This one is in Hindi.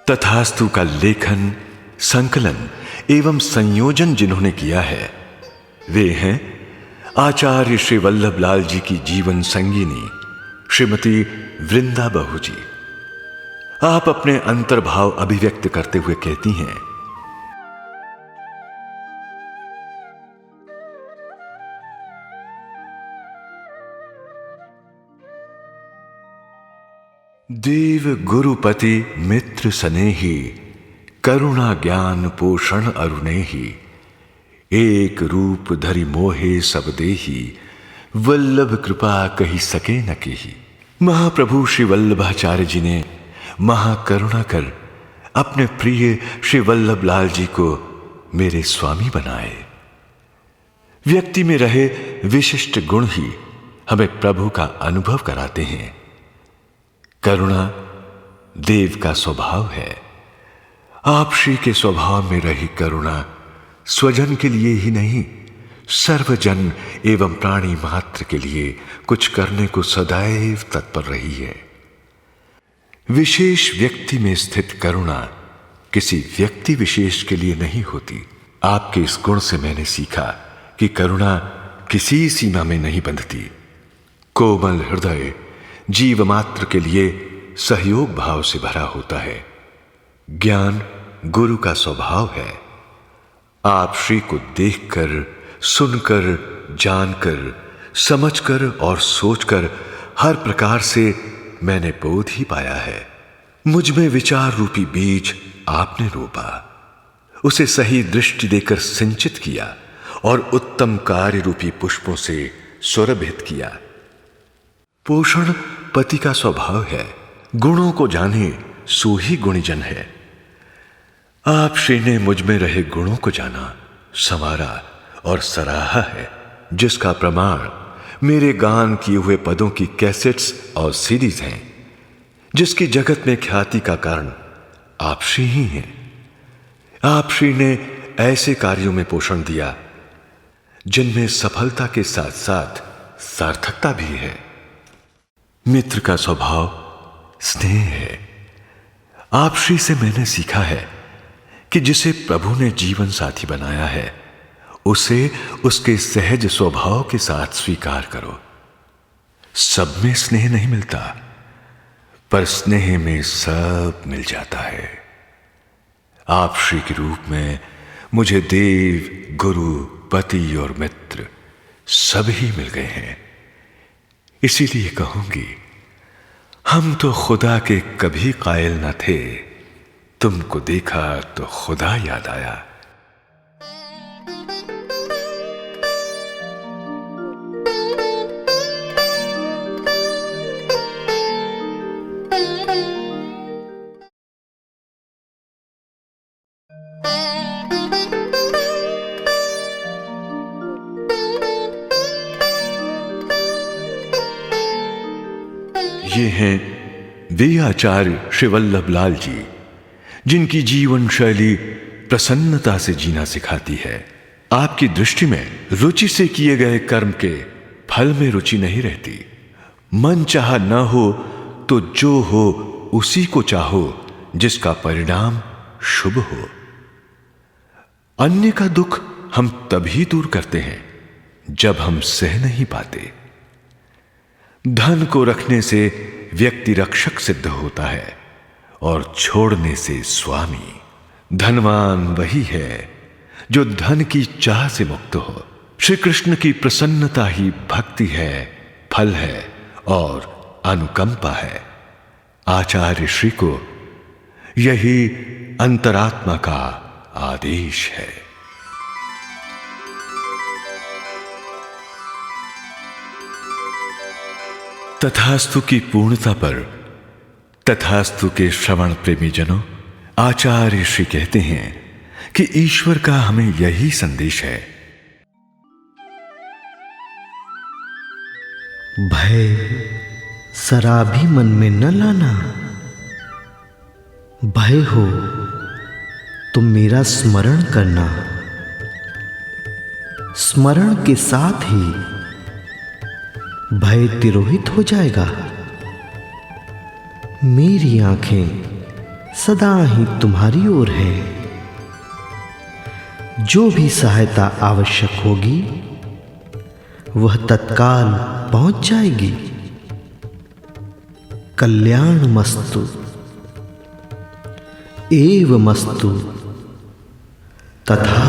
तथास्तु का लेखन, संकलन एवं संयोजन जिन्होंने किया है वे हैं आचार्य श्री वल्लभ लाल जी की जीवन संगिनी श्रीमती वृंदा बहू जी। आप अपने अंतर्भाव अभिव्यक्त करते हुए कहती हैं, देव गुरुपति मित्र स्नेही, करुणा ज्ञान पोषण अरुणेही, एक रूप धरि मोहे सब देही, वल्लभ कृपा कही सके न केही। महाप्रभु श्री वल्लभाचार्य जी ने महाकरुणा कर अपने प्रिय श्री वल्लभ लाल जी को मेरे स्वामी बनाए। व्यक्ति में रहे विशिष्ट गुण ही हमें प्रभु का अनुभव कराते हैं। करुणा देव का स्वभाव है। आप श्री के स्वभाव में रही करुणा स्वजन के लिए ही नहीं, सर्वजन एवं प्राणी मात्र के लिए कुछ करने को सदैव तत्पर रही है। विशेष व्यक्ति में स्थित करुणा किसी व्यक्ति विशेष के लिए नहीं होती। आपके इस गुण से मैंने सीखा कि करुणा किसी सीमा में नहीं बंधती। कोमल हृदय जीव मात्र के लिए सहयोग भाव से भरा होता है। ज्ञान गुरु का स्वभाव है। आप श्री को देखकर, सुनकर, जानकर, समझकर और सोचकर हर प्रकार से मैंने बोध ही पाया है। मुझ में विचार रूपी बीज आपने रोपा, उसे सही दृष्टि देकर सिंचित किया और उत्तम कार्य रूपी पुष्पों से सुरभित किया। पोषण पति का स्वभाव है। गुणों को जाने सो ही गुणीजन है। आप श्री ने मुझ में रहे गुणों को जाना, संवारा और सराहा है, जिसका प्रमाण मेरे गान किए हुए पदों की कैसेट्स और सीरीज हैं, जिसकी जगत में ख्याति का कारण आप श्री ही हैं। आप श्री ने ऐसे कार्यों में पोषण दिया जिनमें सफलता के साथ साथ सार्थकता भी है। मित्र का स्वभाव स्नेह है। आप श्री से मैंने सीखा है कि जिसे प्रभु ने जीवन साथी बनाया है उसे उसके सहज स्वभाव के साथ स्वीकार करो। सब में स्नेह नहीं मिलता, पर स्नेह में सब मिल जाता है। आप श्री के रूप में मुझे देव, गुरु, पति और मित्र सब ही मिल गए हैं। इसीलिए कहूंगी, हम तो खुदा के कभी कायल न थे, तुमको देखा तो खुदा याद आया। ये हैं वे आचार्य श्री वल्लभ लाल जी, जिनकी जीवन शैली प्रसन्नता से जीना सिखाती है। आपकी दृष्टि में रुचि से किए गए कर्म के फल में रुचि नहीं रहती। मन चाहा न हो तो जो हो उसी को चाहो, जिसका परिणाम शुभ हो। अन्य का दुख हम तभी दूर करते हैं जब हम सह नहीं पाते। धन को रखने से व्यक्ति रक्षक सिद्ध होता है और छोड़ने से स्वामी। धनवान वही है जो धन की चाह से मुक्त हो। श्री कृष्ण की प्रसन्नता ही भक्ति है, फल है और अनुकंपा है। आचार्य श्री को यही अंतरात्मा का आदेश है। तथास्तु की पूर्णता पर तथास्तु के श्रवण प्रेमी जनों, आचार्य श्री कहते हैं कि ईश्वर का हमें यही संदेश है। भय सराभी मन में न लाना। भय हो तो मेरा स्मरण करना। स्मरण के साथ ही भय तिरोहित हो जाएगा। मेरी आंखें सदा ही तुम्हारी ओर हैं। जो भी सहायता आवश्यक होगी वह तत्काल पहुंच जाएगी। कल्याणमस्तु एवमस्तु तथा